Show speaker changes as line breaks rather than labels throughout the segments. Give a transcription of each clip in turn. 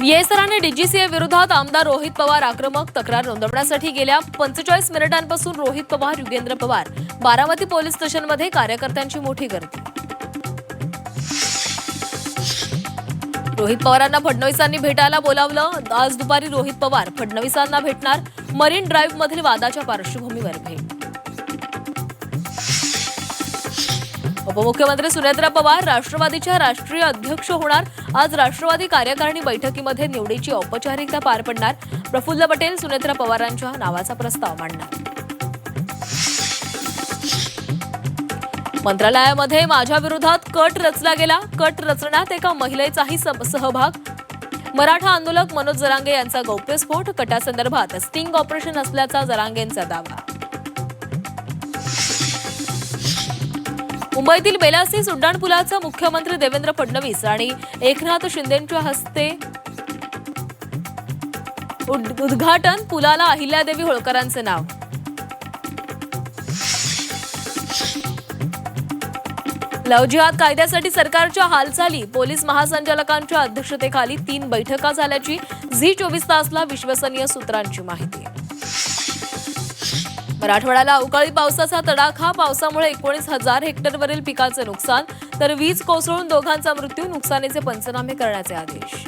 येसराने DGCA विरोधात आमदार रोहित पवार आक्रमक तक्रार नोंदवण्यासाठी गेल्या 45 मिनिटांपासून रोहित पवार युगेंद्र पवार बारामती पोलीस स्टेशनमध्ये कार्यकर्त्यांची मोठी गर्दी। रोहित पवारांना फडणवीसांनी भेटायला बोलावलं। आज दुपारी रोहित पवार फडणवीसांना भेटणार। मरीन ड्राईव्ह मधील वादाच्या पार्श्वभूमीवर भेट। उपमुख्यमंत्री सुनेत्रा पवार राष्ट्रवादीच्या राष्ट्रीय अध्यक्ष होणार। आज राष्ट्रवादी कार्यकारिणी बैठकीमध्ये निवडीची औपचारिकता पार पडणार। प्रफुल्ल पटेल सुनेत्रा पवारांच्या नावाचा प्रस्ताव मांडणार। मंत्रालयामध्ये माझ्या विरोधात कट रचला गेला। कट रचण्यात एका महिलेचाही सहभाग। मराठा आंदोलक मनोज जरांगे यांचा गौप्यस्फोट। कटासंदर्भात स्टिंग ऑपरेशन असल्याचा जरांगेंचा दावा। मुंबईतील बेलासी उड्डाणपुलाचं मुख्यमंत्री देवेंद्र फडणवीस आणि एकनाथ शिंदेंच्या हस्ते उद्घाटन। पुलाला अहिल्यादेवी होळकरांचे नाव। लव्ह जिहाद कायद्यासाठी सरकारच्या हालचाली। पोलीस महासंचालकांच्या अध्यक्षतेखाली 3 बैठका झाल्याची झी 24 तासला विश्वसनीय सूत्रांची माहिती। मराठवाड्याला अवकाळी पावसाचा तडाखा। पावसामुळे 19,000 हेक्टरवरील पिकाचे नुकसान तर वीज कोसळून दोघांचा मृत्यू। नुकसानीचे पंचनामे करण्याचे आदेश।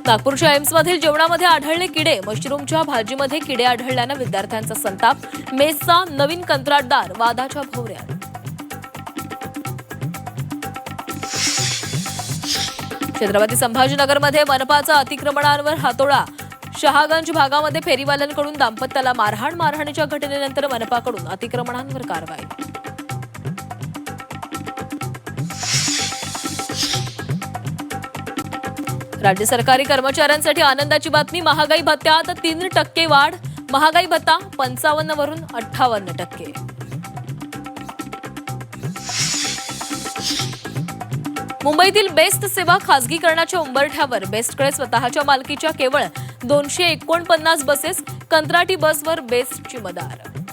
नागपूरच्या एम्समधील जेवणामध्ये आढळले किडे। मशरूमच्या भाजीमध्ये किडे आढळल्यानं विद्यार्थ्यांचा संताप। मेसचा नवीन कंत्राटदार वादाच्या भोवऱ्यात। छत्रपती संभाजीनगरमध्ये मनपाचा अतिक्रमणांवर हातोडा। शहागंज भागामध्ये फेरीवाल्यांकडून दाम्पत्याला मारहाण। मारहाणीच्या घटनेनंतर मनपाकडून अतिक्रमणांवर कारवाई। राज्य सरकारी कर्मचाऱ्यांसाठी आनंदाची बातमी। महागाई भत्त्यात 3% वाढ। महागाई भत्ता 55 वरून 58%। मुंबईतील बेस्ट सेवा खासगीकरणाच्या उंबरठ्यावर। बेस्टकडे स्वतःच्या मालकीच्या केवळ 249 बसेस। कंत्राटी बसवर बेस्टची मदार।